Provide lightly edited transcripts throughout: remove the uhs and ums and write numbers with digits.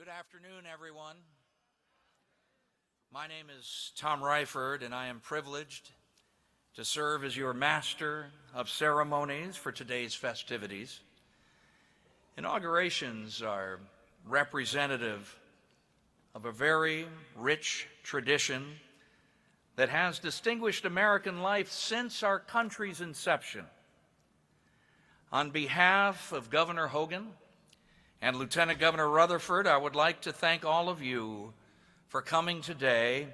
afternoon, everyone. My name is Tom Rutherford, and I am privileged to serve as your master of ceremonies for today's festivities. Inaugurations are representative of a very rich tradition that has distinguished American life since our country's inception. On behalf of Governor Hogan and Lieutenant Governor Rutherford, I would like to thank all of you for coming today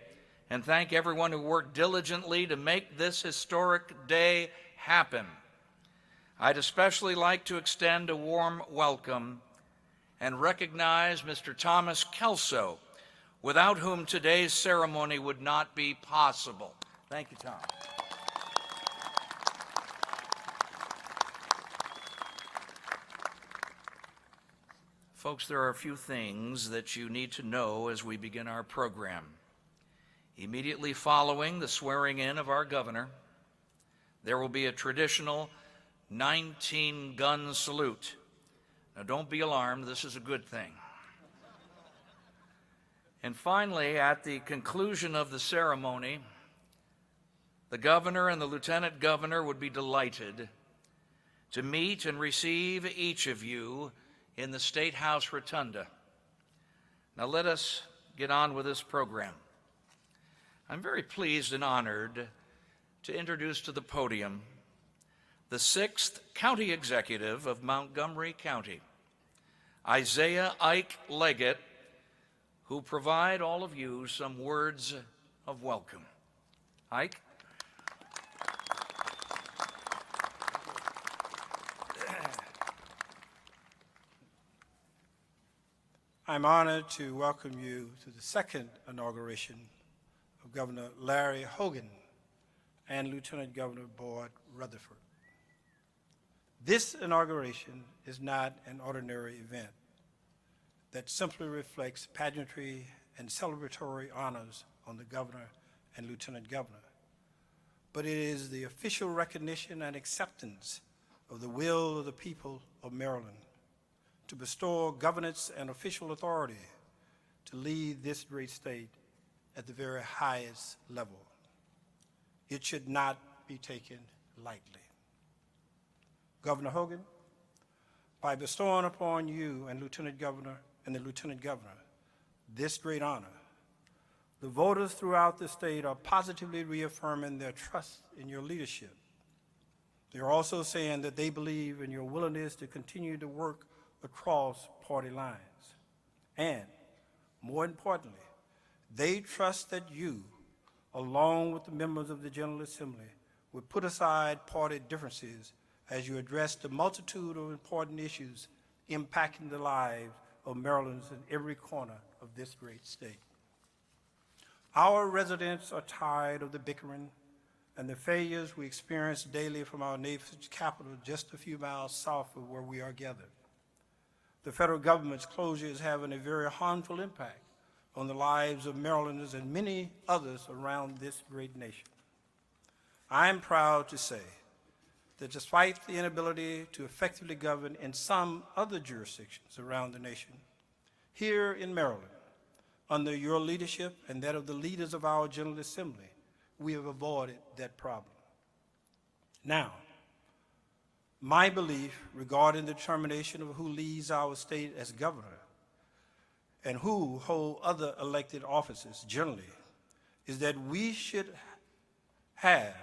and thank everyone who worked diligently to make this historic day happen. I'd especially like to extend a warm welcome and recognize Mr. Thomas Kelso, without whom today's ceremony would not be possible. Thank you, Tom. Folks, there are a few things that you need to know as we begin our program. Immediately following the swearing in of our governor, there will be a traditional 19-gun salute. Now, don't be alarmed, this is a good thing. And finally, at the conclusion of the ceremony, the governor and the lieutenant governor would be delighted to meet and receive each of you in the State House Rotunda. Now let us get on with this program. I'm very pleased and honored to introduce to the podium the 6th County Executive of Montgomery County, Isaiah Ike Leggett, who provide all of you some words of welcome. Ike? I'm honored to welcome you to the second inauguration of Governor Larry Hogan and Lieutenant Governor Boyd Rutherford. This inauguration is not an ordinary event that simply reflects pageantry and celebratory honors on the governor and lieutenant governor, but it is the official recognition and acceptance of the will of the people of Maryland to bestow governance and official authority to lead this great state at the very highest level. It should not be taken lightly. Governor Hogan, by bestowing upon you and Lieutenant Governor and the Lieutenant Governor this great honor, the voters throughout the state are positively reaffirming their trust in your leadership. They're also saying that they believe in your willingness to continue to work across party lines. And more importantly, they trust that you, along with the members of the General Assembly, will put aside party differences as you address the multitude of important issues impacting the lives of Marylanders in every corner of this great state. Our residents are tired of the bickering and the failures we experience daily from our nation's capital just a few miles south of where we are gathered. The federal government's closure is having a very harmful impact on the lives of Marylanders and many others around this great nation. I am proud to say that despite the inability to effectively govern in some other jurisdictions around the nation, here in Maryland, under your leadership and that of the leaders of our General Assembly, we have avoided that problem. Now, my belief regarding the determination of who leads our state as governor and who hold other elected offices generally is that we should have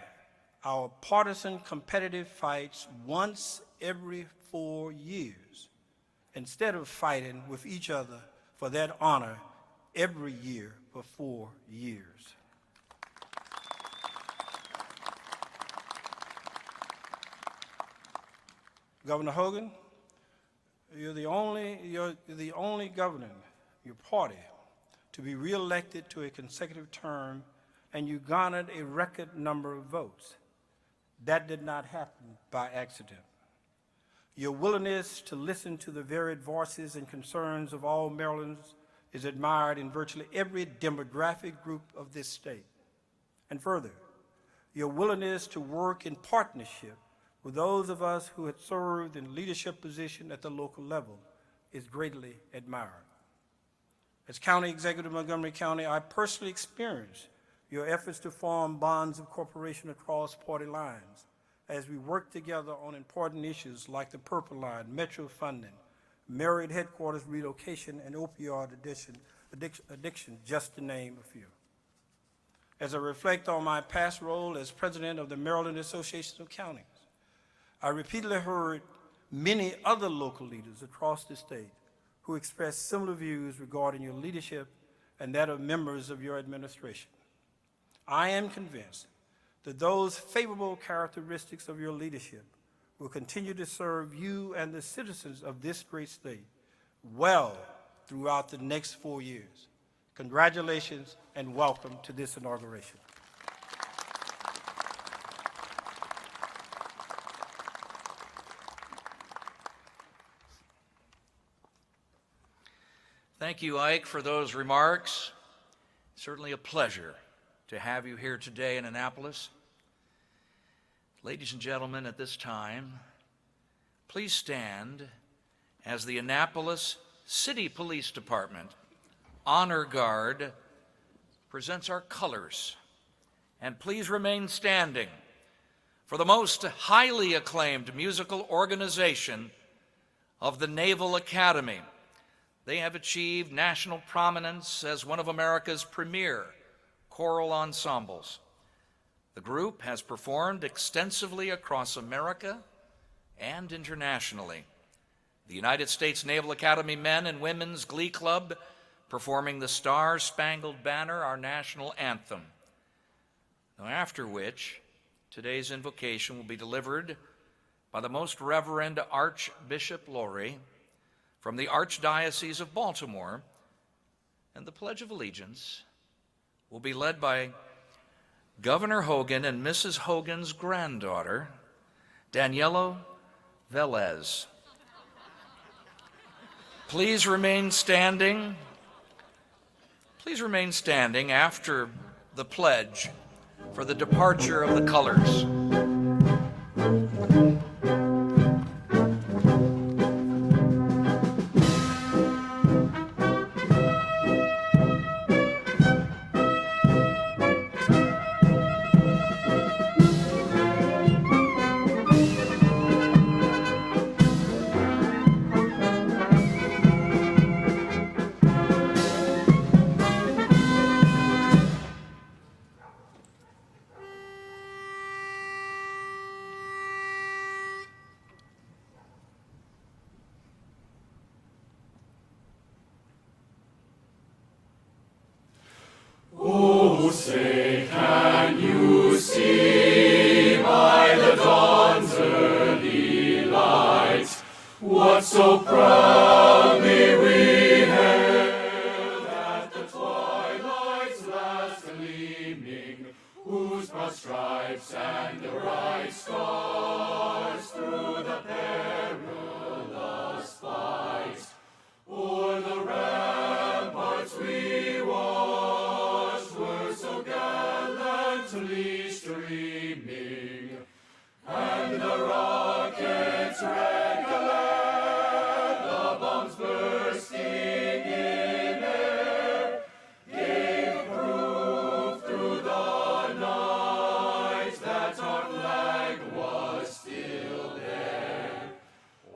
our partisan competitive fights once every 4 years instead of fighting with each other for that honor every year for 4 years. Governor Hogan, you're the only governor, your party, to be reelected to a consecutive term, and you garnered a record number of votes. That did not happen by accident. Your willingness to listen to the varied voices and concerns of all Marylanders is admired in virtually every demographic group of this state. And further, your willingness to work in partnership with those of us who had served in leadership positions at the local level is greatly admired. As County Executive of Montgomery County, I personally experienced your efforts to form bonds of cooperation across party lines as we work together on important issues like the Purple Line, Metro funding, Marriott headquarters relocation, and opioid addiction, just to name a few. As I reflect on my past role as president of the Maryland Association of Counties, I repeatedly heard many other local leaders across the state who expressed similar views regarding your leadership and that of members of your administration. I am convinced that those favorable characteristics of your leadership will continue to serve you and the citizens of this great state well throughout the next 4 years. Congratulations and welcome to this inauguration. Thank you, Ike, for those remarks. Certainly a pleasure to have you here today in Annapolis. Ladies and gentlemen, at this time, please stand as the Annapolis City Police Department Honor Guard presents our colors. And please remain standing for the most highly acclaimed musical organization of the Naval Academy. They have achieved national prominence as one of America's premier choral ensembles. The group has performed extensively across America and internationally. The United States Naval Academy Men and Women's Glee Club performing the Star-Spangled Banner, our national anthem. Now, after which, today's invocation will be delivered by the Most Reverend Archbishop Laurie from the Archdiocese of Baltimore, and the Pledge of Allegiance will be led by Governor Hogan and Mrs. Hogan's granddaughter, Daniela Velez. Please remain standing. Please remain standing after the pledge for the departure of the colors. Oh, say, can you see by the dawn's early light what so proudly we hailed at the twilight's last gleaming, whose broad stripes and the bright stars through the perilous fight o'er the ramparts we watched were so gallantly streaming, and the rockets' red glare, the bombs bursting in air, gave proof through the night that our flag was still there.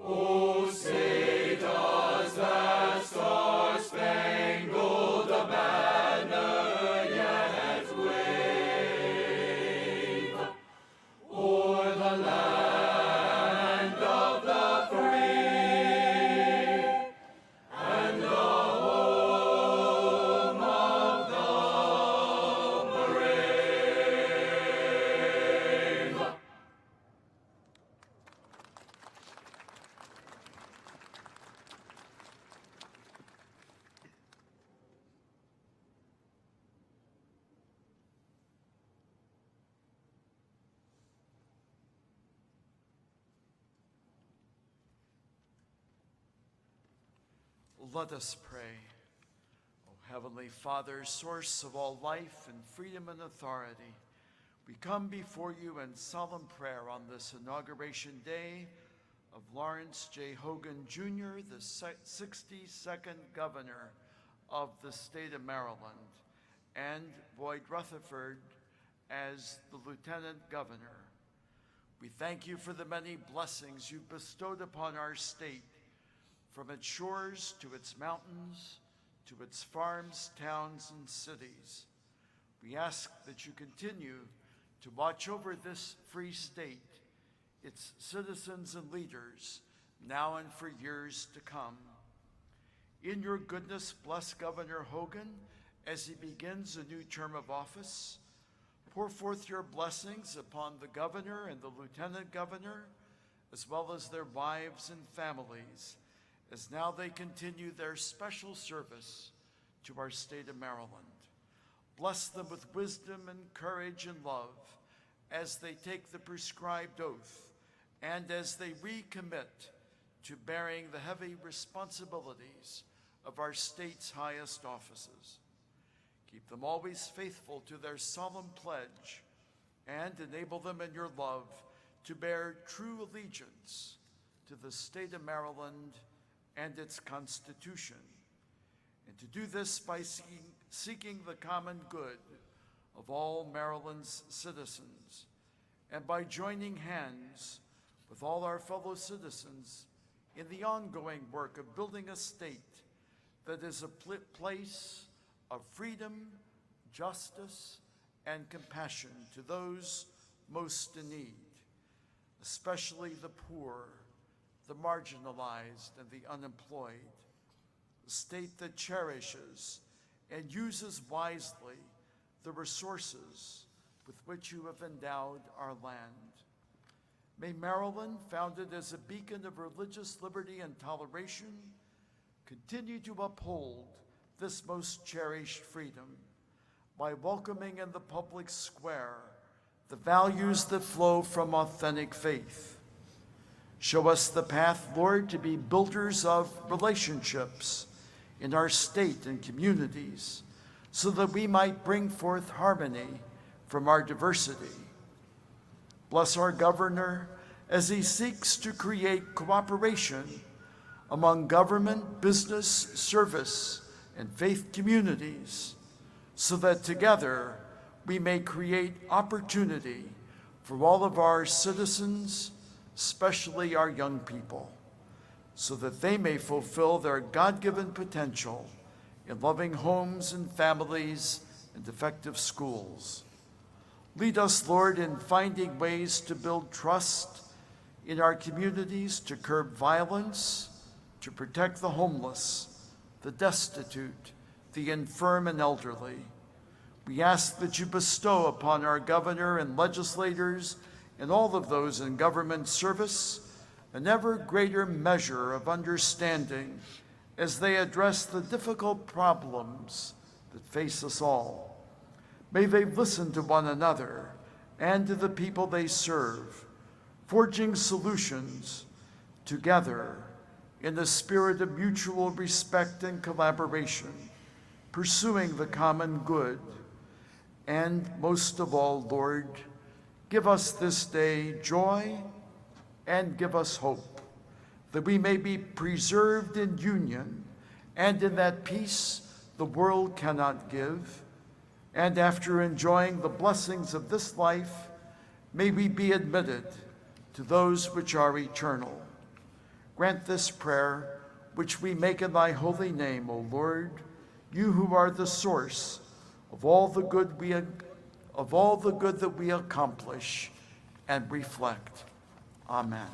Oh, say does that star-spangled banner yet wave o'er the land of the free and the home of the brave? Let us pray. O Heavenly Father, source of all life and freedom and authority, we come before you in solemn prayer on this inauguration day of Lawrence J. Hogan, Jr., the 62nd Governor of the state of Maryland, and Boyd Rutherford as the Lieutenant Governor. We thank you for the many blessings you've bestowed upon our state, from its shores to its mountains, to its farms, towns, and cities. We ask that you continue to watch over this free state, its citizens and leaders, now and for years to come. In your goodness, bless Governor Hogan as he begins a new term of office. Pour forth your blessings upon the governor and the lieutenant governor, as well as their wives and families, as now they continue their special service to our state of Maryland. Bless them with wisdom and courage and love as they take the prescribed oath and as they recommit to bearing the heavy responsibilities of our state's highest offices. Keep them always faithful to their solemn pledge and enable them in your love to bear true allegiance to the state of Maryland and its Constitution, and to do this by seeking the common good of all Maryland's citizens, and by joining hands with all our fellow citizens in the ongoing work of building a state that is a place of freedom, justice, and compassion to those most in need, especially the poor, the marginalized, and the unemployed. A state that cherishes and uses wisely the resources with which you have endowed our land. May Maryland, founded as a beacon of religious liberty and toleration, continue to uphold this most cherished freedom by welcoming in the public square the values that flow from authentic faith. Show us the path, Lord, to be builders of relationships in our state and communities, so that we might bring forth harmony from our diversity. Bless our governor as he seeks to create cooperation among government, business, service, and faith communities, so that together we may create opportunity for all of our citizens, especially our young people, so that they may fulfill their God-given potential in loving homes and families and effective schools. Lead us, Lord, in finding ways to build trust in our communities, to curb violence, to protect the homeless, the destitute, the infirm and elderly. We ask that you bestow upon our governor and legislators and all of those in government service an ever greater measure of understanding as they address the difficult problems that face us all. May they listen to one another and to the people they serve, forging solutions together in the spirit of mutual respect and collaboration, pursuing the common good. And most of all, Lord, give us this day joy and give us hope, that we may be preserved in union and in that peace the world cannot give. And after enjoying the blessings of this life, may we be admitted to those which are eternal. Grant this prayer, which we make in thy holy name, O Lord, you who are the source of all the good that we accomplish and reflect. Amen.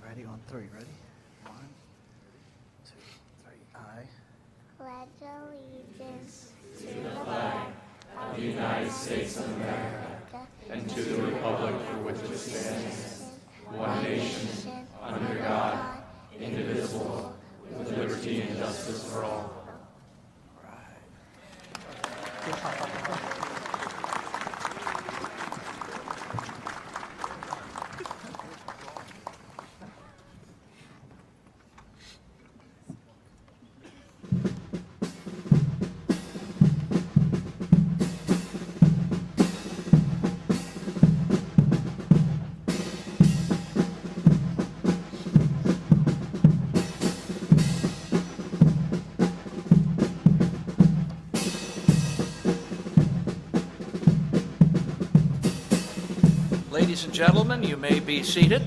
Ready on three, ready? 1, 2, 3, I pledge allegiance to the flag of the United States of America and to the republic for which it stands, one nation, under God, indivisible, with justice for all. Ladies and gentlemen, you may be seated.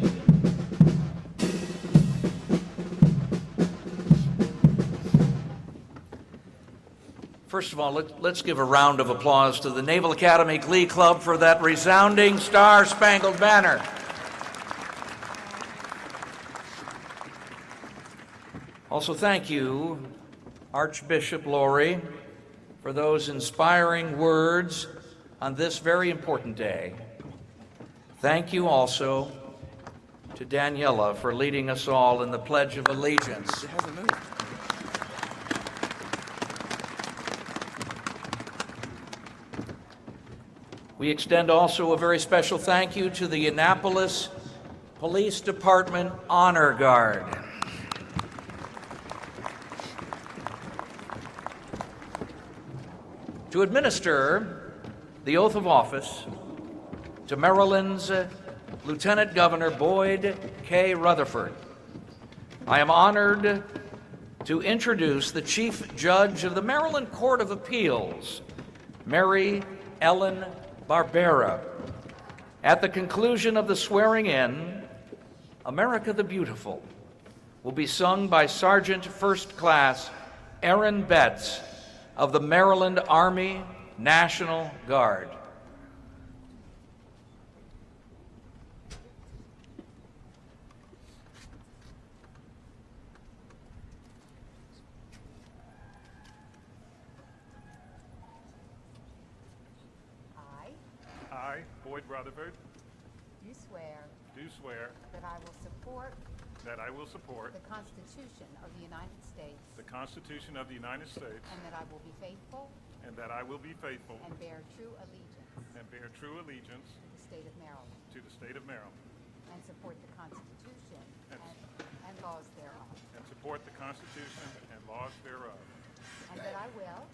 First of all, let's give a round of applause to the Naval Academy Glee Club for that resounding Star-Spangled Banner. Also, thank you, Archbishop Laurie, for those inspiring words on this very important day. Thank you also to Daniela for leading us all in the Pledge of Allegiance. We extend also a very special thank you to the Annapolis Police Department Honor Guard. To administer the oath of office to Maryland's Lieutenant Governor Boyd K. Rutherford, I am honored to introduce the Chief Judge of the Maryland Court of Appeals, Mary Ellen Barbera. At the conclusion of the swearing-in, America the Beautiful will be sung by Sergeant First Class Aaron Betts of the Maryland Army National Guard. I, Boyd Rutherford, do swear that I will support the Constitution of the United States Constitution of the United States, and that I will be faithful and that I will be faithful and bear true allegiance to to the state of Maryland the state of Maryland, and support the Constitution and laws thereof, and support the Constitution and laws thereof, and that I will,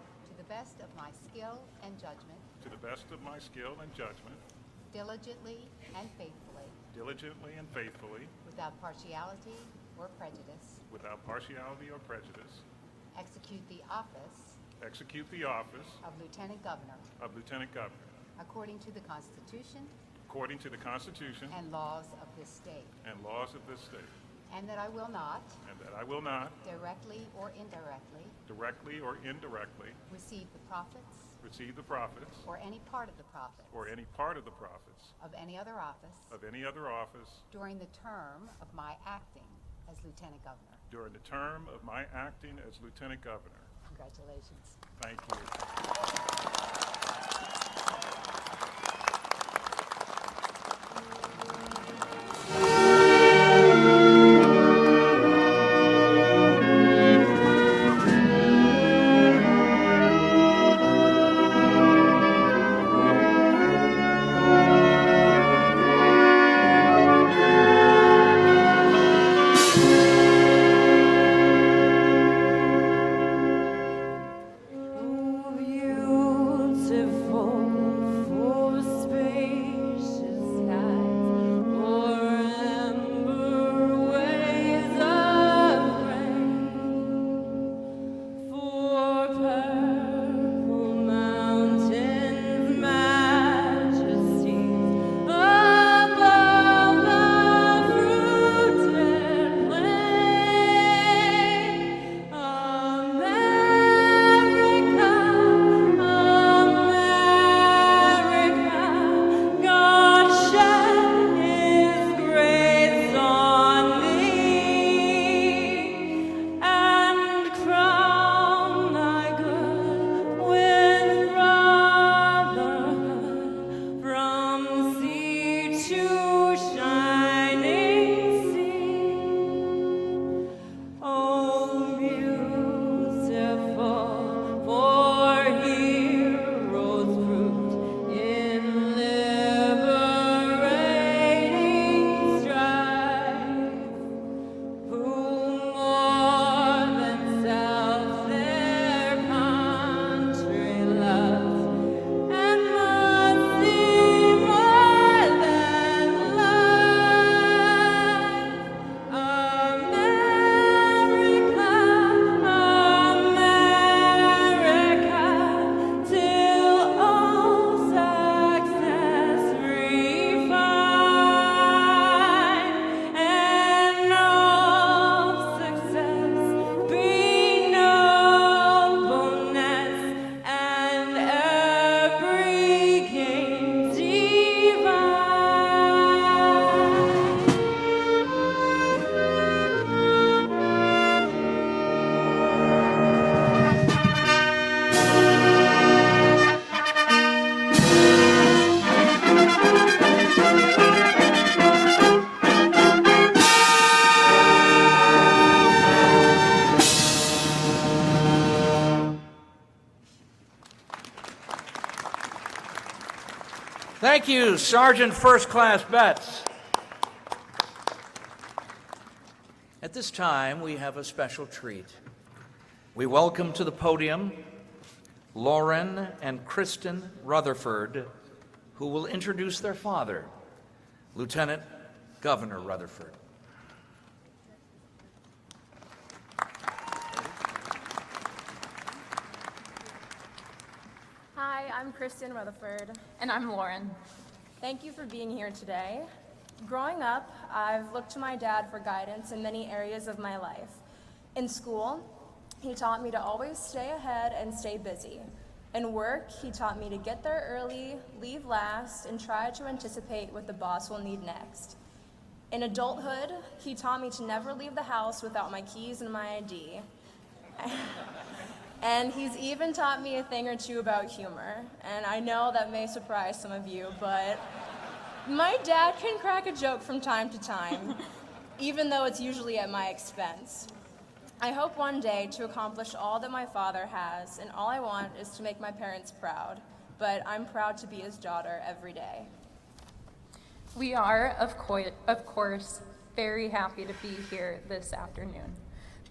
to the best of my skill and judgment, diligently and faithfully, without partiality or prejudice, execute the office of Lieutenant Governor according to the Constitution and laws of this state, and that I will not, directly or indirectly, receive the profits or any part of the profits of any other office during the term of my acting as Lieutenant Governor. Congratulations. Thank you. You Thank you, Sergeant First Class Betts. At this time, we have a special treat. We welcome to the podium Lauren and Kristen Rutherford, who will introduce their father, Lieutenant Governor Rutherford. Hi, I'm Kristen Rutherford. And I'm Lauren. Thank you for being here today. Growing up, I've looked to my dad for guidance in many areas of my life. In school, he taught me to always stay ahead and stay busy. In work, he taught me to get there early, leave last, and try to anticipate what the boss will need next. In adulthood, he taught me to never leave the house without my keys and my ID. And he's even taught me a thing or two about humor. And I know that may surprise some of you, but my dad can crack a joke from time to time, even though it's usually at my expense. I hope one day to accomplish all that my father has, and all I want is to make my parents proud. But I'm proud to be his daughter every day. We are, of course, very happy to be here this afternoon.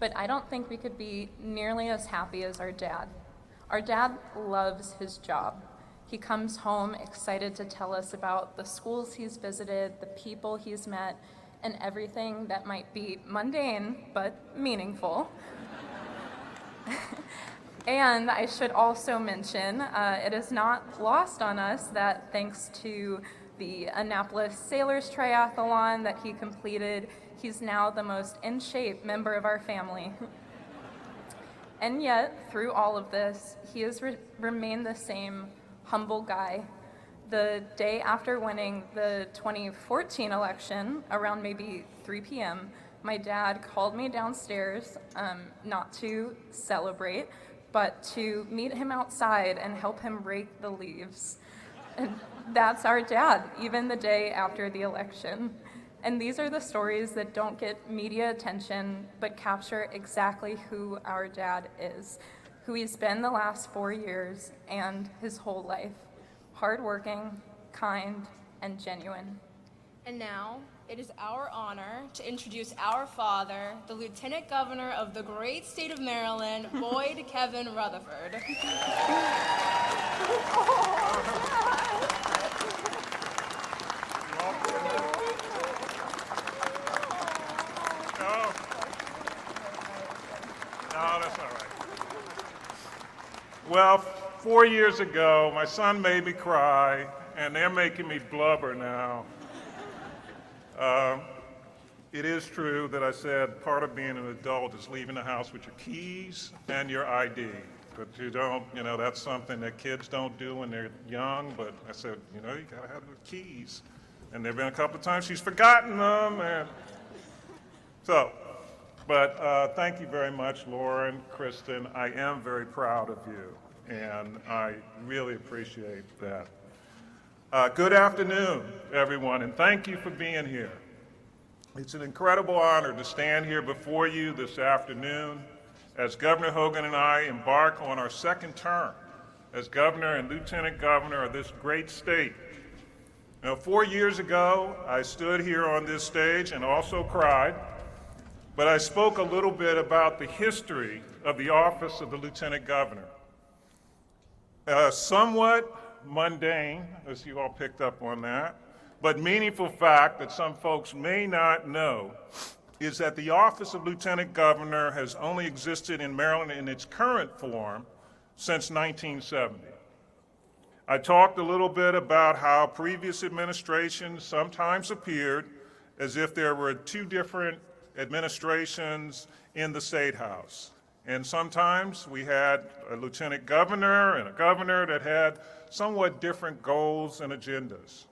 But I don't think we could be nearly as happy as our dad. Our dad loves his job. He comes home excited to tell us about the schools he's visited, the people he's met, and everything that might be mundane but meaningful. And I should also mention, it is not lost on us that thanks to the Annapolis Sailors Triathlon that he completed, he's now the most in shape member of our family. And yet, through all of this, he has remained the same humble guy. The day after winning the 2014 election, around maybe 3 p.m., my dad called me downstairs, not to celebrate, but to meet him outside and help him rake the leaves. And that's our dad, even the day after the election. And these are the stories that don't get media attention, but capture exactly who our dad is, who he's been the last 4 years and his whole life. Hardworking, kind, and genuine. And now, it is our honor to introduce our father, the Lieutenant Governor of the great state of Maryland, Boyd Kevin Rutherford. No, that's all right. Well, 4 years ago, my son made me cry, and they're making me blubber now. It is true that I said part of being an adult is leaving the house with your keys and your ID. But you don't, that's something that kids don't do when they're young. But I said, you gotta have the keys. And there've been a couple of times she's forgotten them, and so. But thank you very much, Lauren, Kristen. I am very proud of you, and I really appreciate that. Good afternoon, everyone, and thank you for being here. It's an incredible honor to stand here before you this afternoon as Governor Hogan and I embark on our second term as Governor and Lieutenant Governor of this great state. Now, 4 years ago, I stood here on this stage and also cried, but I spoke a little bit about the history of the office of the Lieutenant Governor. Somewhat mundane, as you all picked up on that, but meaningful fact that some folks may not know is that the office of Lieutenant Governor has only existed in Maryland in its current form since 1970. I talked a little bit about how previous administrations sometimes appeared as if there were two different administrations in the State House. And sometimes we had a lieutenant governor and a governor that had somewhat different goals and agendas.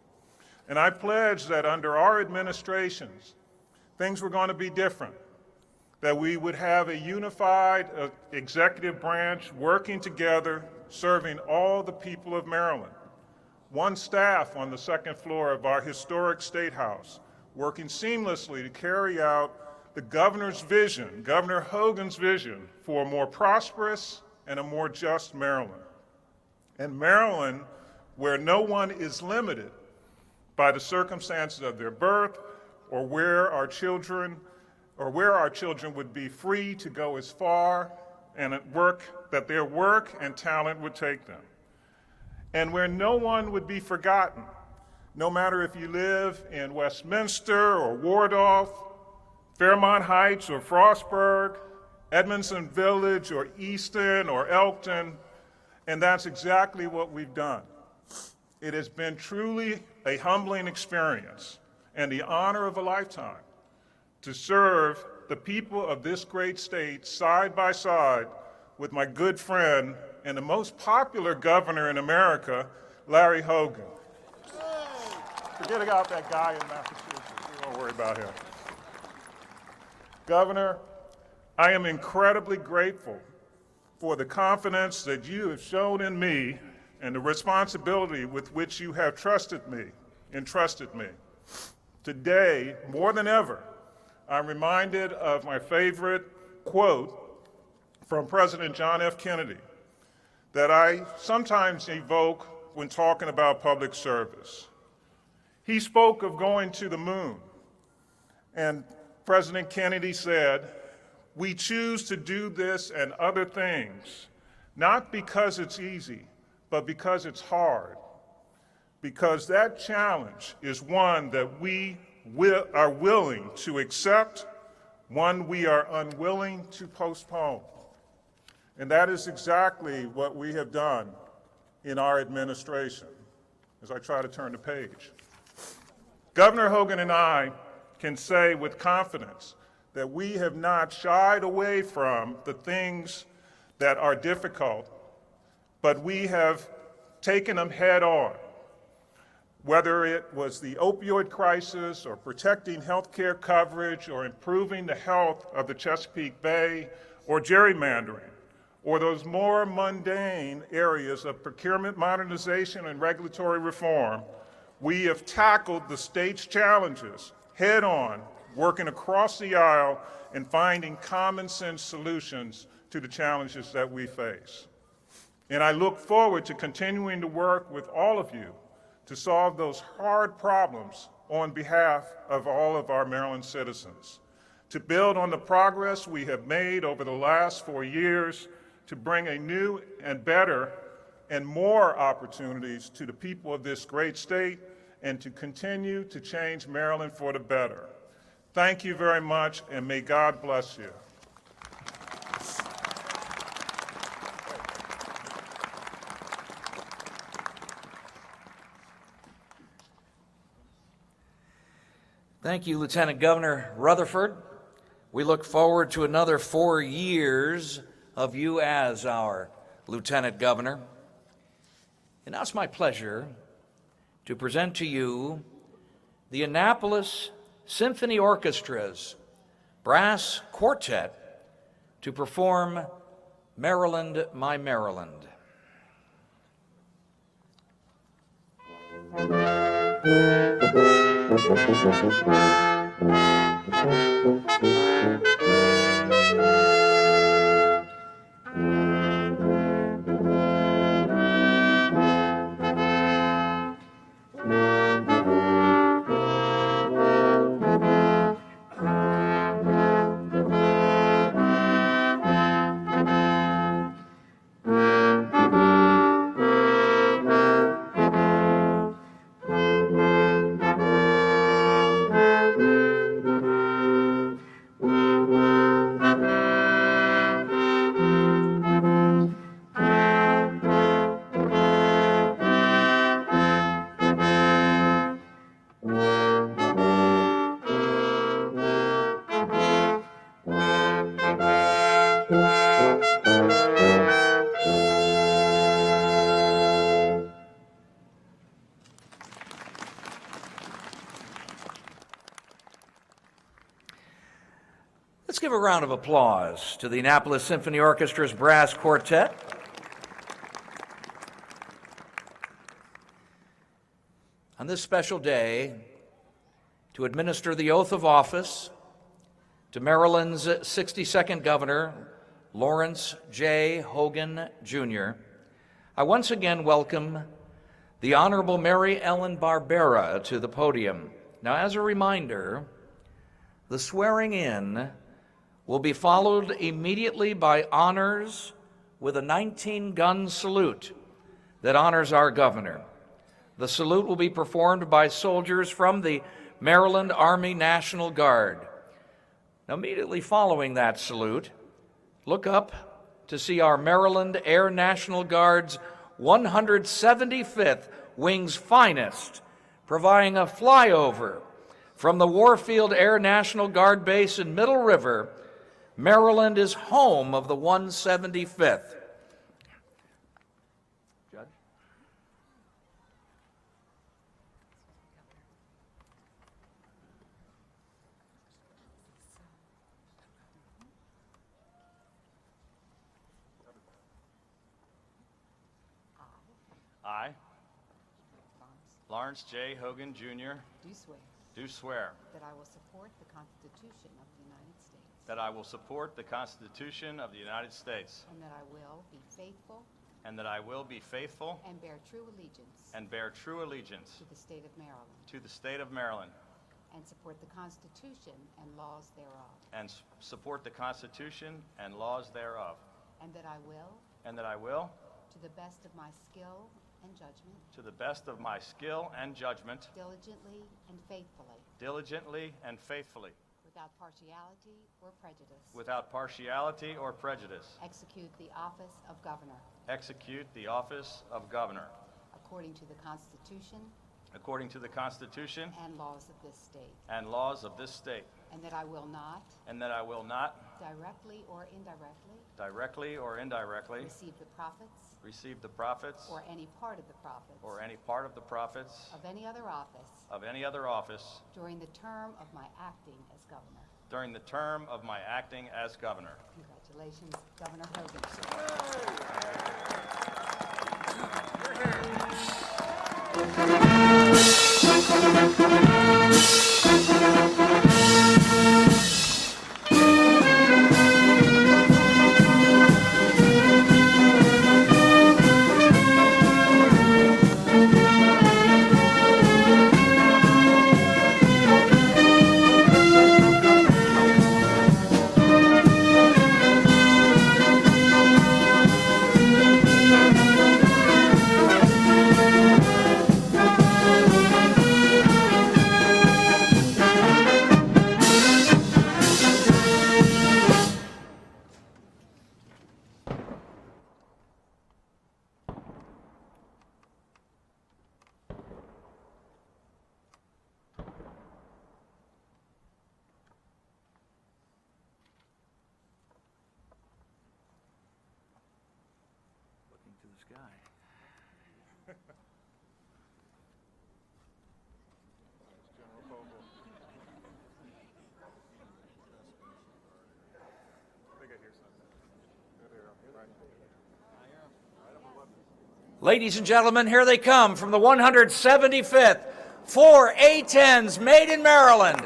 And I pledged that under our administrations, things were going to be different, that we would have a unified executive branch working together, serving all the people of Maryland. One staff on the second floor of our historic State House, working seamlessly to carry out the governor's vision, Governor Hogan's vision, for a more prosperous and a more just Maryland. And Maryland where no one is limited by the circumstances of their birth or where our children would be free to go as far and at work that their work and talent would take them. And where no one would be forgotten, no matter if you live in Westminster or Waldorf, Fairmont Heights or Frostburg, Edmondson Village or Easton or Elkton, and that's exactly what we've done. It has been truly a humbling experience and the honor of a lifetime to serve the people of this great state side by side with my good friend and the most popular governor in America, Larry Hogan. Forget about that guy in Massachusetts. We won't worry about him. Governor, I am incredibly grateful for the confidence that you have shown in me and the responsibility with which you have entrusted me. Today, more than ever, I'm reminded of my favorite quote from President John F. Kennedy that I sometimes evoke when talking about public service. He spoke of going to the moon, and President Kennedy said, "We choose to do this and other things, not because it's easy, but because it's hard. Because that challenge is one that we are willing to accept, one we are unwilling to postpone." And that is exactly what we have done in our administration, as I try to turn the page. Governor Hogan and I can say with confidence that we have not shied away from the things that are difficult, but we have taken them head on. Whether it was the opioid crisis or protecting health care coverage or improving the health of the Chesapeake Bay or gerrymandering, or those more mundane areas of procurement modernization and regulatory reform, we have tackled the state's challenges head on, working across the aisle and finding common sense solutions to the challenges that we face. And I look forward to continuing to work with all of you to solve those hard problems on behalf of all of our Maryland citizens, to build on the progress we have made over the last 4 years, to bring a new and better and more opportunities to the people of this great state, and to continue to change Maryland for the better. Thank you very much, and may God bless you. Thank you, Lieutenant Governor Rutherford. We look forward to another 4 years of you as our Lieutenant Governor. And now it's my pleasure to present to you the Annapolis Symphony Orchestra's brass quartet to perform Maryland, My Maryland. Let's give a round of applause to the Annapolis Symphony Orchestra's brass quartet. On this special day, to administer the oath of office to Maryland's 62nd Governor, Lawrence J. Hogan, Jr., I once again welcome the Honorable Mary Ellen Barbera to the podium. Now, as a reminder, the swearing in will be followed immediately by honors with a 19-gun salute that honors our governor. The salute will be performed by soldiers from the Maryland Army National Guard. Now, immediately following that salute, look up to see our Maryland Air National Guard's 175th Wing's Finest, providing a flyover from the Warfield Air National Guard Base in Middle River. Maryland is home of the 175th. Judge? I, Lawrence J. Hogan, Jr., Do swear do swear that I will support the Constitution of the United States that I will support the Constitution of the United States and that I will be faithful and that I will be faithful and bear true allegiance and bear true allegiance to the state of Maryland to the state of Maryland and support the Constitution and laws thereof, and support the Constitution and laws thereof, and that I will, and that I will, to the best of my skill and judgment, to the best of my skill and judgment, diligently and faithfully, without partiality or prejudice, without partiality or prejudice, execute the office of governor execute the office of governor according to the Constitution according to the Constitution and laws of this state, and laws of this state, and that I will not, and that I will not, directly or indirectly, receive the profits or any part of the profits of any other office during the term of my acting as governor. Congratulations, Governor Looking to the sky. Ladies and gentlemen, here they come from the 175th, 4 A-10s made in Maryland.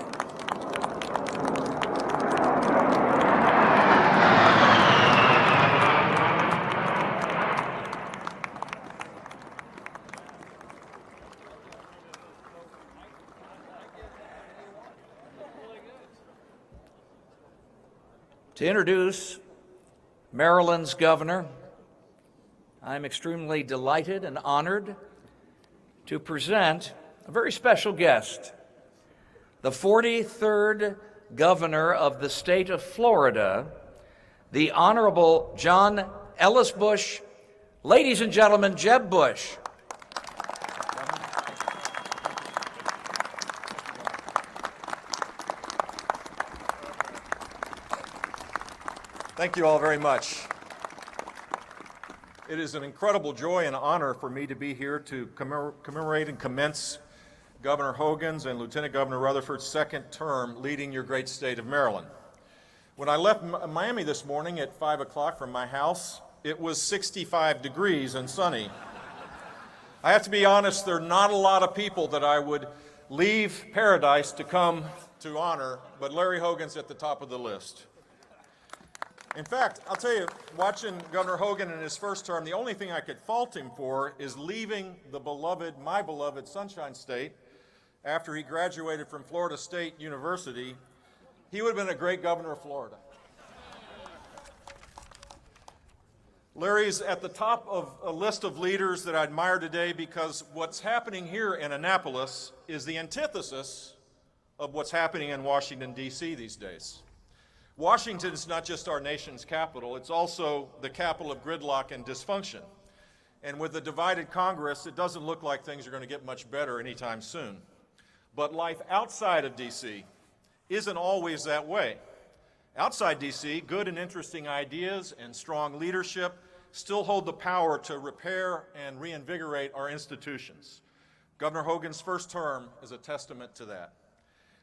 To introduce Maryland's governor, I'm extremely delighted and honored to present a very special guest, the 43rd governor of the state of Florida, the Honorable John Ellis Bush. Ladies and gentlemen, Jeb Bush. Thank you all very much. It is an incredible joy and honor for me to be here to commemorate and commence Governor Hogan's and Lieutenant Governor Rutherford's second term leading your great state of Maryland. When I left Miami this morning at 5 o'clock from my house, it was 65 degrees and sunny. I have to be honest, there are not a lot of people that I would leave paradise to come to honor, but Larry Hogan's at the top of the list. In fact, I'll tell you, watching Governor Hogan in his first term, the only thing I could fault him for is leaving my beloved Sunshine State after he graduated from Florida State University. He would have been a great governor of Florida. Larry's at the top of a list of leaders that I admire today because what's happening here in Annapolis is the antithesis of what's happening in Washington, D.C. these days. Washington is not just our nation's capital, it's also the capital of gridlock and dysfunction. And with the divided Congress, it doesn't look like things are going to get much better anytime soon. But life outside of D.C. isn't always that way. Outside D.C., good and interesting ideas and strong leadership still hold the power to repair and reinvigorate our institutions. Governor Hogan's first term is a testament to that.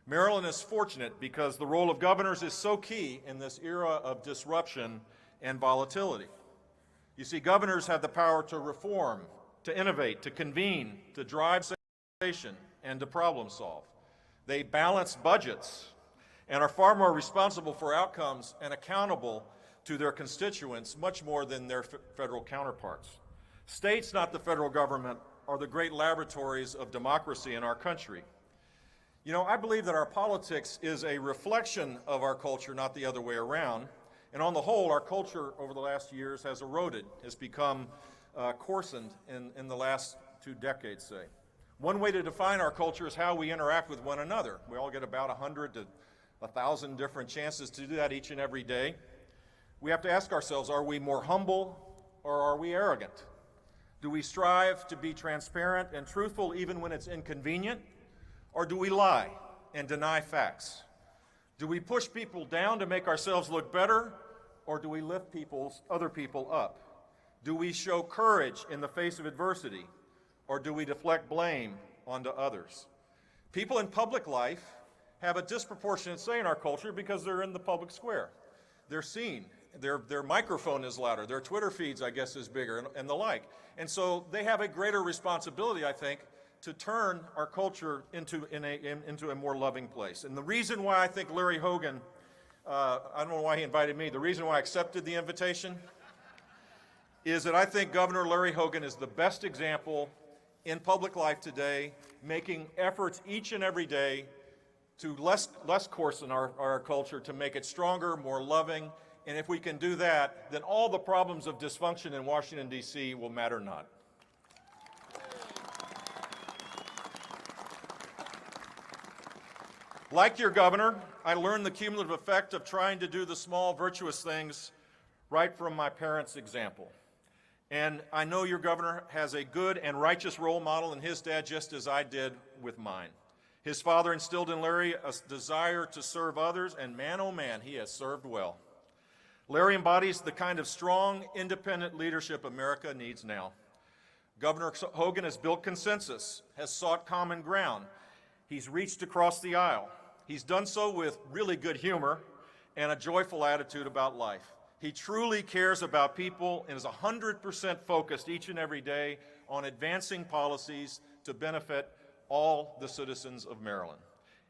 Maryland is fortunate because the role of governors is so key in this era of disruption and volatility. You see, governors have the power to reform, to innovate, to convene, to drive innovation, and to problem solve. They balance budgets and are far more responsible for outcomes and accountable to their constituents much more than their federal counterparts. States, not the federal government, are the great laboratories of democracy in our country. You know, I believe that our politics is a reflection of our culture, not the other way around. And on the whole, our culture over the last years has eroded, has become coarsened in the last 2 decades, say. One way to define our culture is how we interact with one another. We all get about 100 to 1,000 different chances to do that each and every day. We have to ask ourselves, are we more humble or are we arrogant? Do we strive to be transparent and truthful even when it's inconvenient? Or do we lie and deny facts? Do we push people down to make ourselves look better, or do we lift other people up? Do we show courage in the face of adversity, or do we deflect blame onto others? People in public life have a disproportionate say in our culture because they're in the public square. They're seen. Their microphone is louder. Their Twitter feeds, I guess, is bigger and the like. And so they have a greater responsibility, I think, to turn our culture into a more loving place. And the reason why I think Larry Hogan, I don't know why he invited me, the reason why I accepted the invitation is that I think Governor Larry Hogan is the best example in public life today, making efforts each and every day to less coarsen our culture, to make it stronger, more loving. And if we can do that, then all the problems of dysfunction in Washington, D.C. will matter not. Like your governor, I learned the cumulative effect of trying to do the small virtuous things right from my parents' example. And I know your governor has a good and righteous role model in his dad, just as I did with mine. His father instilled in Larry a desire to serve others, and man, oh man, he has served well. Larry embodies the kind of strong, independent leadership America needs now. Governor Hogan has built consensus, has sought common ground. He's reached across the aisle. He's done so with really good humor and a joyful attitude about life. He truly cares about people and is 100% focused each and every day on advancing policies to benefit all the citizens of Maryland.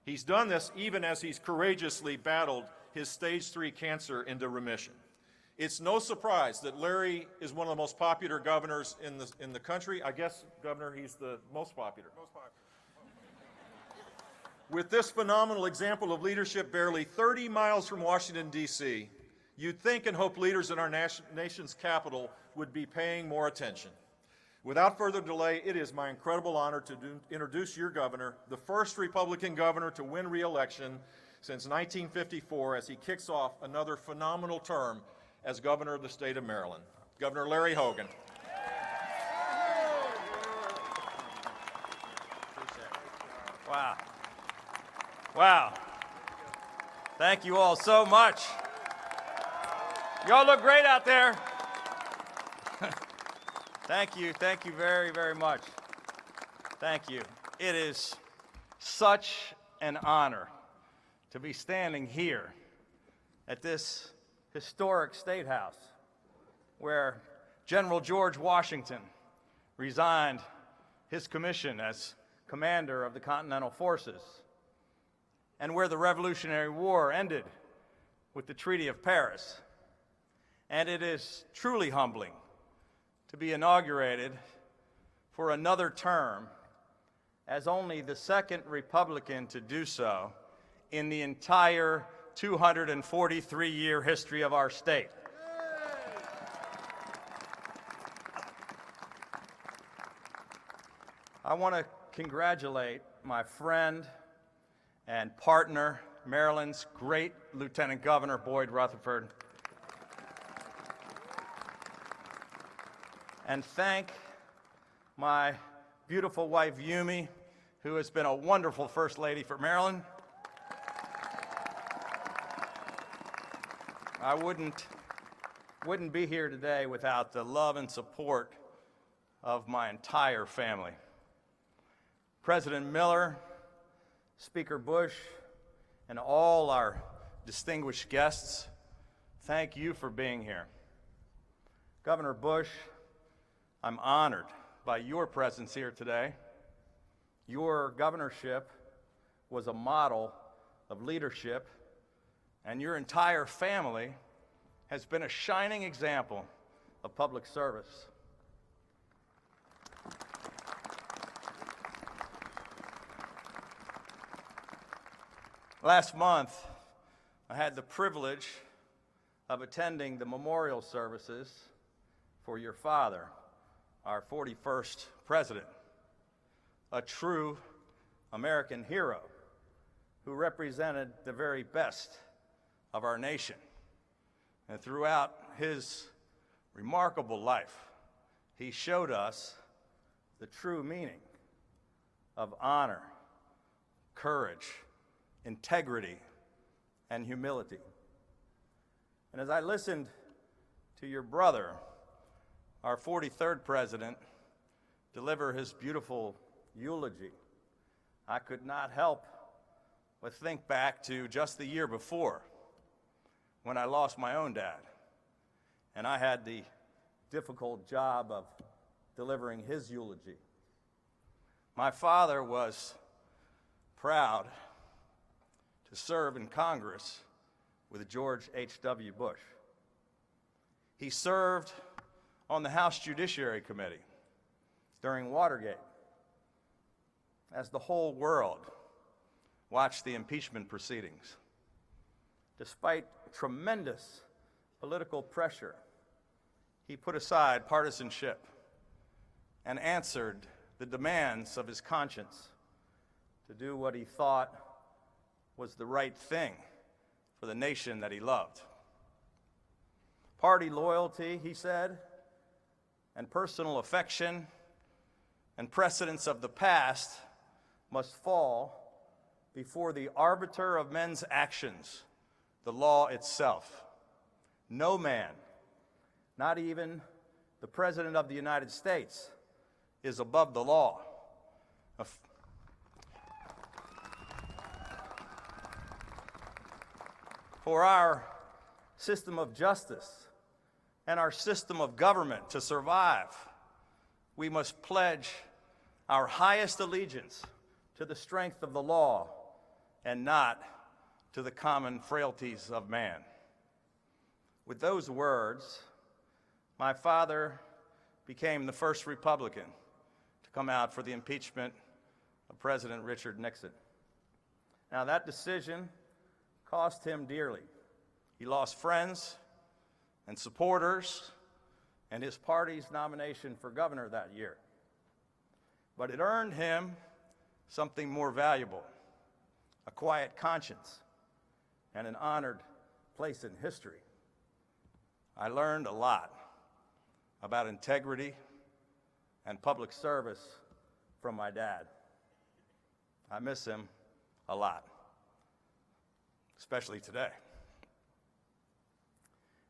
He's done this even as he's courageously battled his stage 3 cancer into remission. It's no surprise that Larry is one of the most popular governors in the country. I guess, Governor, he's the most popular. With this phenomenal example of leadership barely 30 miles from Washington, D.C., you'd think and hope leaders in our nation's capital would be paying more attention. Without further delay, it is my incredible honor to introduce your governor, the first Republican governor to win re-election since 1954, as he kicks off another phenomenal term as governor of the state of Maryland. Governor Larry Hogan. Wow. Wow. Thank you all so much. Y'all look great out there. Thank you very, very much. Thank you. It is such an honor to be standing here at this historic State House where General George Washington resigned his commission as commander of the Continental Forces, and where the Revolutionary War ended with the Treaty of Paris, And it is truly humbling to be inaugurated for another term as only the second Republican to do so in the entire 243-year history of our state. I want to congratulate my friend and partner, Maryland's great Lieutenant Governor Boyd Rutherford, and thank my beautiful wife, Yumi, who has been a wonderful First Lady for Maryland. I wouldn't be here today without the love and support of my entire family. President Miller, Speaker Bush, and all our distinguished guests, thank you for being here. Governor Bush, I'm honored by your presence here today. Your governorship was a model of leadership, and your entire family has been a shining example of public service. Last month, I had the privilege of attending the memorial services for your father, our 41st president, a true American hero who represented the very best of our nation. And throughout his remarkable life, he showed us the true meaning of honor, courage, integrity, and humility. And as I listened to your brother, our 43rd president, deliver his beautiful eulogy, I could not help but think back to just the year before when I lost my own dad, and I had the difficult job of delivering his eulogy. My father was proud to serve in Congress with George H.W. Bush. He served on the House Judiciary Committee during Watergate as the whole world watched the impeachment proceedings. Despite tremendous political pressure, he put aside partisanship and answered the demands of his conscience to do what he thought was the right thing for the nation that he loved. Party loyalty, he said, and personal affection and precedents of the past must fall before the arbiter of men's actions, the law itself. No man, not even the President of the United States, is above the law. For our system of justice and our system of government to survive, we must pledge our highest allegiance to the strength of the law and not to the common frailties of man. With those words, my father became the first Republican to come out for the impeachment of President Richard Nixon. Now, that decision cost him dearly. He lost friends and supporters and his party's nomination for governor that year. But it earned him something more valuable, a quiet conscience and an honored place in history. I learned a lot about integrity and public service from my dad. I miss him a lot, especially today.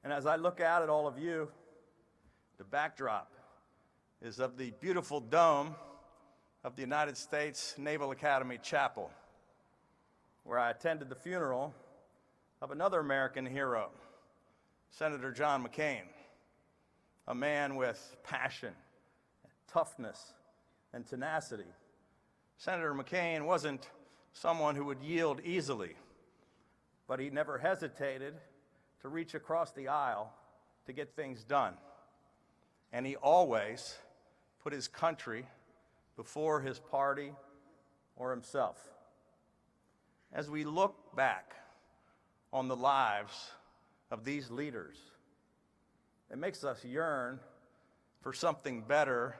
And as I look out at all of you, the backdrop is of the beautiful dome of the United States Naval Academy Chapel, where I attended the funeral of another American hero, Senator John McCain, a man with passion, toughness, and tenacity. Senator McCain wasn't someone who would yield easily, but he never hesitated to reach across the aisle to get things done, and he always put his country before his party or himself. As we look back on the lives of these leaders, it makes us yearn for something better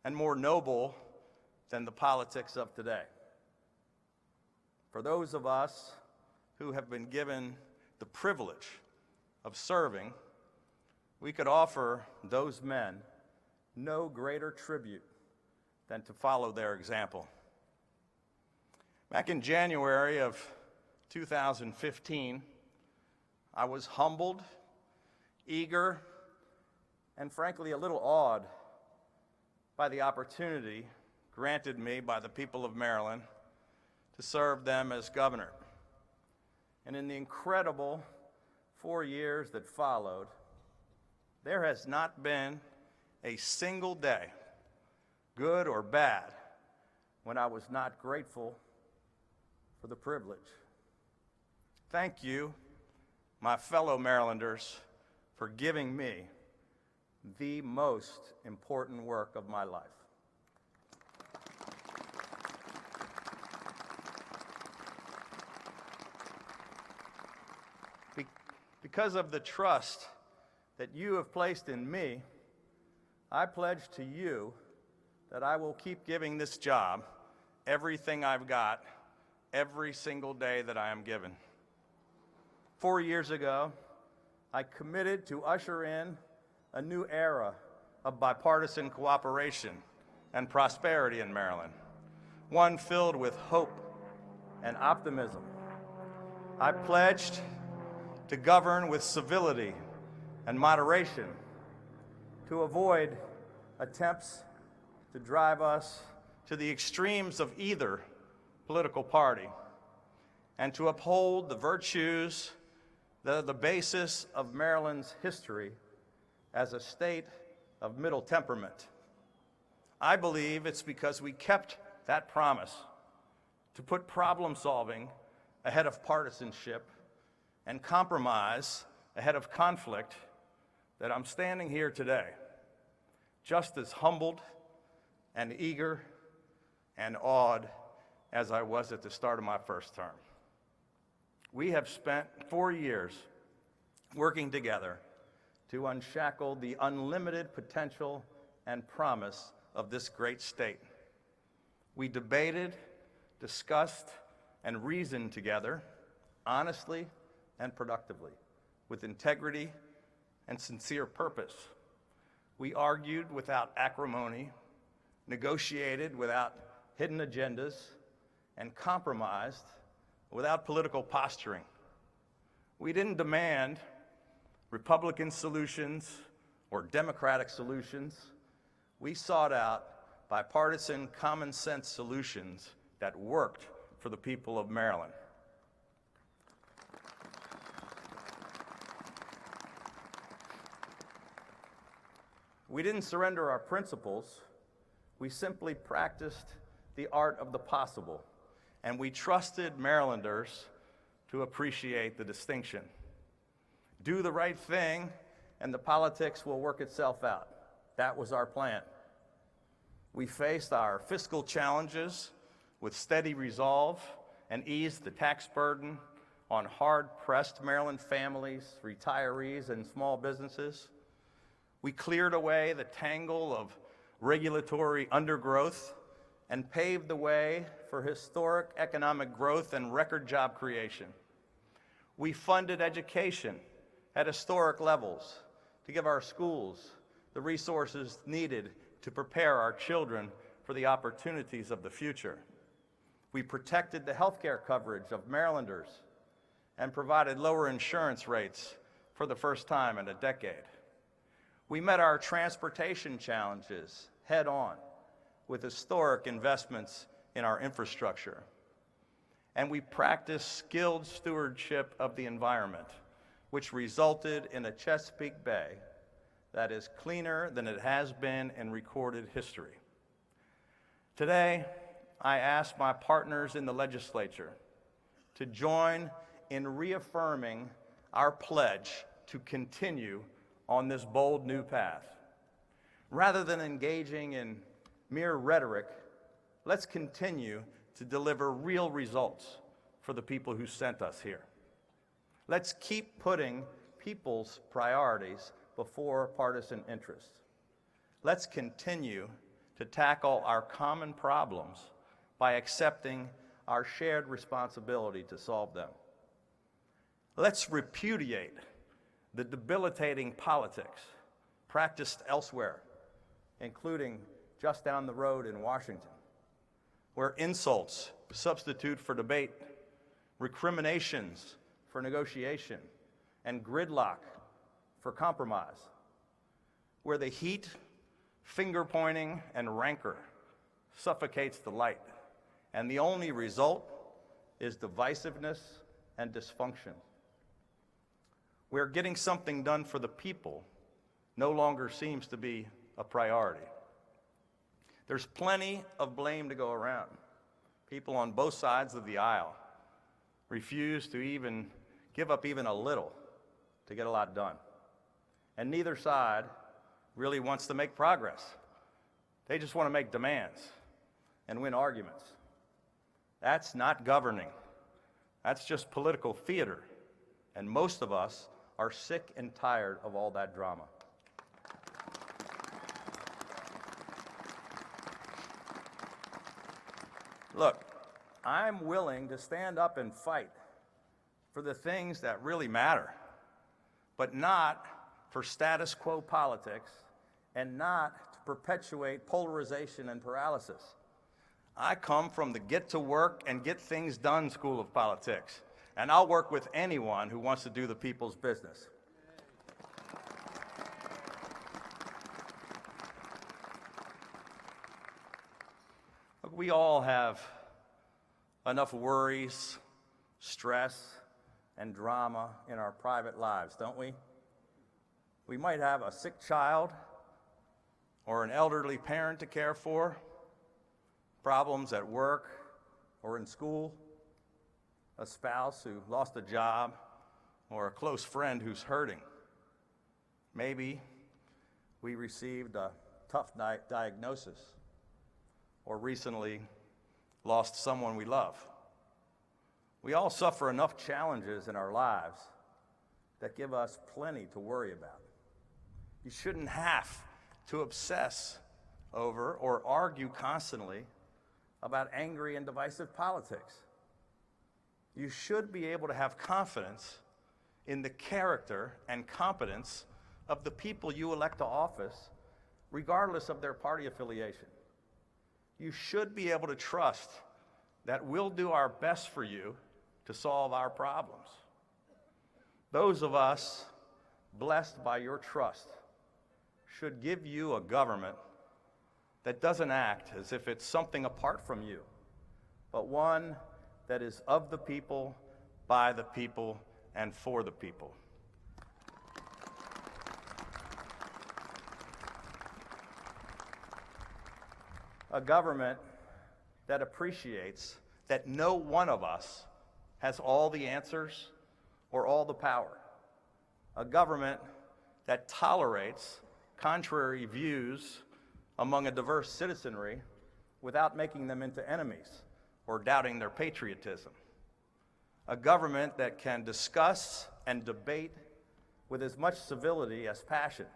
and more noble than the politics of today. For those of us who have been given the privilege of serving, we could offer those men no greater tribute than to follow their example. Back in January of 2015, I was humbled, eager, and frankly a little awed by the opportunity granted me by the people of Maryland to serve them as governor. And in the incredible 4 years that followed, there has not been a single day, good or bad, when I was not grateful for the privilege. Thank you, my fellow Marylanders, for giving me the most important work of my life. Because of the trust that you have placed in me, I pledge to you that I will keep giving this job everything I've got every single day that I am given. 4 years ago, I committed to usher in a new era of bipartisan cooperation and prosperity in Maryland, one filled with hope and optimism. I pledged to govern with civility and moderation, to avoid attempts to drive us to the extremes of either political party, and to uphold the virtues that are the basis of Maryland's history as a state of middle temperament. I believe it's because we kept that promise to put problem solving ahead of partisanship and compromise ahead of conflict that I'm standing here today, just as humbled and eager and awed as I was at the start of my first term. We have spent 4 years working together to unshackle the unlimited potential and promise of this great state. We debated, discussed, and reasoned together, honestly and productively, with integrity and sincere purpose. We argued without acrimony, negotiated without hidden agendas, and compromised without political posturing. We didn't demand Republican solutions or Democratic solutions. We sought out bipartisan, common sense solutions that worked for the people of Maryland. We didn't surrender our principles. We simply practiced the art of the possible, and we trusted Marylanders to appreciate the distinction. Do the right thing, and the politics will work itself out. That was our plan. We faced our fiscal challenges with steady resolve and eased the tax burden on hard-pressed Maryland families, retirees, and small businesses. We cleared away the tangle of regulatory undergrowth and paved the way for historic economic growth and record job creation. We funded education at historic levels to give our schools the resources needed to prepare our children for the opportunities of the future. We protected the health care coverage of Marylanders and provided lower insurance rates for the first time in a decade. We met our transportation challenges head on with historic investments in our infrastructure. And we practiced skilled stewardship of the environment, which resulted in a Chesapeake Bay that is cleaner than it has been in recorded history. Today, I ask my partners in the legislature to join in reaffirming our pledge to continue on this bold new path. Rather than engaging in mere rhetoric, let's continue to deliver real results for the people who sent us here. Let's keep putting people's priorities before partisan interests. Let's continue to tackle our common problems by accepting our shared responsibility to solve them. Let's repudiate the debilitating politics practiced elsewhere, including just down the road in Washington, where insults substitute for debate, recriminations for negotiation, and gridlock for compromise, where the heat, finger-pointing, and rancor suffocates the light, and the only result is divisiveness and dysfunction, where getting something done for the people no longer seems to be a priority. There's plenty of blame to go around. People on both sides of the aisle refuse to even give up even a little to get a lot done. And neither side really wants to make progress. They just want to make demands and win arguments. That's not governing. That's just political theater. And most of us are sick and tired of all that drama. Look, I'm willing to stand up and fight for the things that really matter, but not for status quo politics and not to perpetuate polarization and paralysis. I come from the get to work and get things done school of politics, and I'll work with anyone who wants to do the people's business. Look, we all have enough worries, stress, and drama in our private lives, don't we? We might have a sick child or an elderly parent to care for, problems at work or in school, a spouse who lost a job, or a close friend who's hurting. Maybe we received a tough diagnosis or recently lost someone we love. We all suffer enough challenges in our lives that give us plenty to worry about. You shouldn't have to obsess over or argue constantly about angry and divisive politics. You should be able to have confidence in the character and competence of the people you elect to office, regardless of their party affiliation. You should be able to trust that we'll do our best for you to solve our problems. Those of us blessed by your trust should give you a government that doesn't act as if it's something apart from you, but one that is of the people, by the people, and for the people. A government that appreciates that no one of us has all the answers or all the power. A government that tolerates contrary views among a diverse citizenry without making them into enemies or doubting their patriotism. A government that can discuss and debate with as much civility as passion,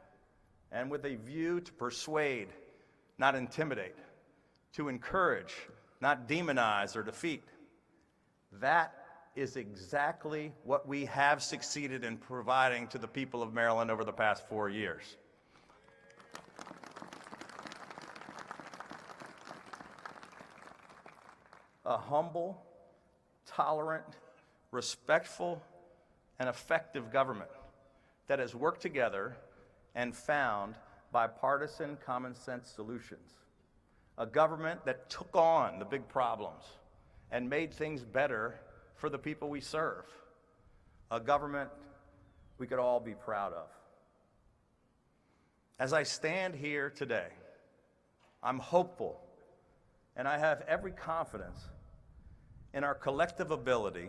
and with a view to persuade, not intimidate, to encourage, not demonize or defeat. That is exactly what we have succeeded in providing to the people of Maryland over the past 4 years. A humble, tolerant, respectful, and effective government that has worked together and found bipartisan common sense solutions. A government that took on the big problems and made things better for the people we serve. A government we could all be proud of. As I stand here today, I'm hopeful, and I have every confidence in our collective ability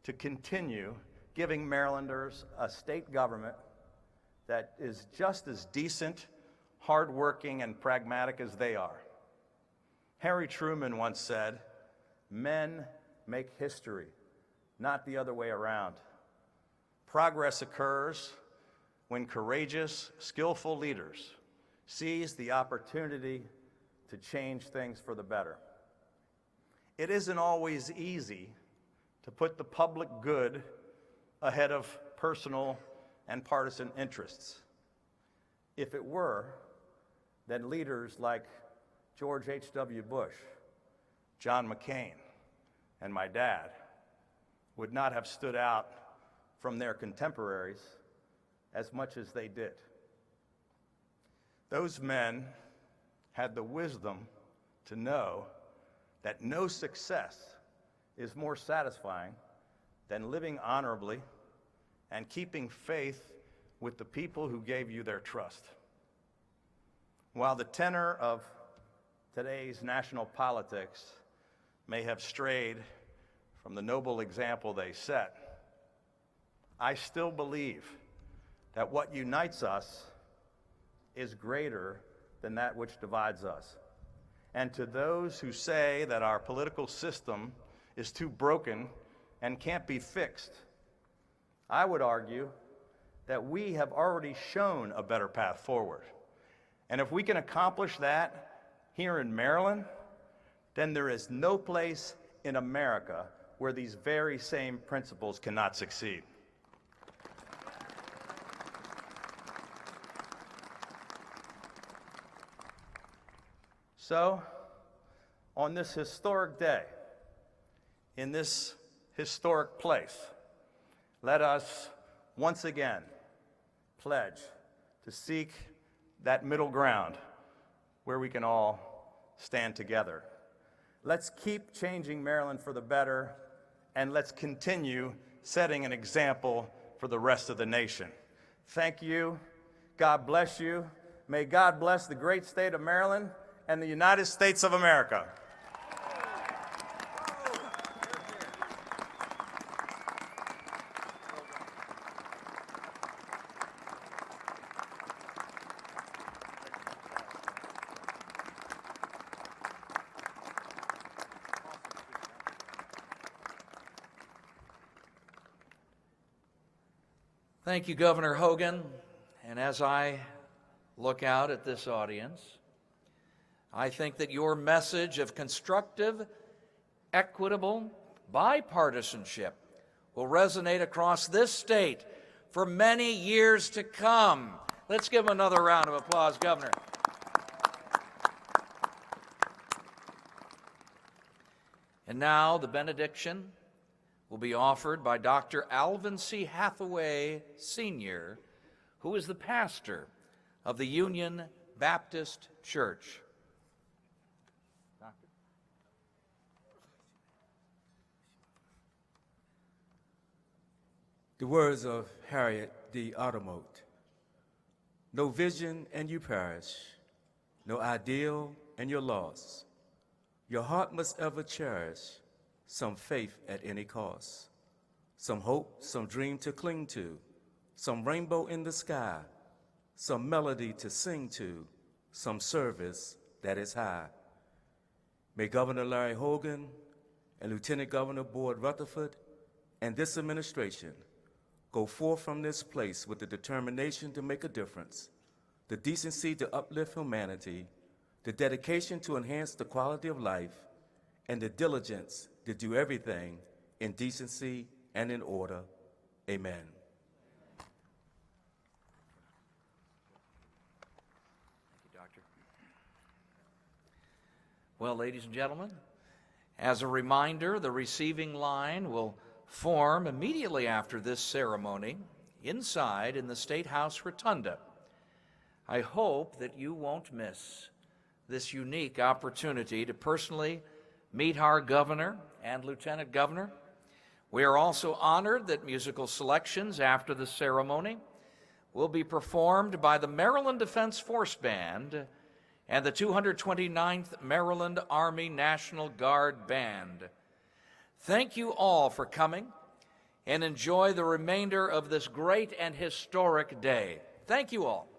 to continue giving Marylanders a state government that is just as decent, hardworking, and pragmatic as they are. Harry Truman once said, "Men make history, not the other way around." Progress occurs when courageous, skillful leaders seize the opportunity to change things for the better. It isn't always easy to put the public good ahead of personal and partisan interests. If it were, then leaders like George H.W. Bush, John McCain, and my dad would not have stood out from their contemporaries as much as they did. Those men had the wisdom to know that no success is more satisfying than living honorably and keeping faith with the people who gave you their trust. While the tenor of today's national politics may have strayed from the noble example they set, I still believe that what unites us is greater than that which divides us. And to those who say that our political system is too broken and can't be fixed, I would argue that we have already shown a better path forward. And if we can accomplish that here in Maryland, then there is no place in America where these very same principles cannot succeed. So, on this historic day, in this historic place, let us once again pledge to seek that middle ground where we can all stand together. Let's keep changing Maryland for the better, and let's continue setting an example for the rest of the nation. Thank you. God bless you. May God bless the great state of Maryland and the United States of America. Thank you, Governor Hogan. And as I look out at this audience, I think that your message of constructive, equitable bipartisanship will resonate across this state for many years to come. Let's give him another round of applause, Governor. And now the benediction will be offered by Dr. Alvin C. Hathaway, Sr., who is the pastor of the Union Baptist Church. Doctor? The words of Harriet D. Automote. No vision and you perish, no ideal and you're lost. Your heart must ever cherish some faith at any cost, some hope, some dream to cling to, some rainbow in the sky, some melody to sing to, some service that is high. May Governor Larry Hogan and Lieutenant Governor Boyd Rutherford and this administration go forth from this place with the determination to make a difference, the decency to uplift humanity, the dedication to enhance the quality of life, and the diligence to do everything in decency and in order. Amen. Thank you, Doctor. Well, ladies and gentlemen, as a reminder, the receiving line will form immediately after this ceremony inside in the State House Rotunda. I hope that you won't miss this unique opportunity to personally meet our governor and lieutenant governor. We are also honored that musical selections after the ceremony will be performed by the Maryland Defense Force Band and the 229th Maryland Army National Guard Band. Thank you all for coming, and enjoy the remainder of this great and historic day. Thank you all.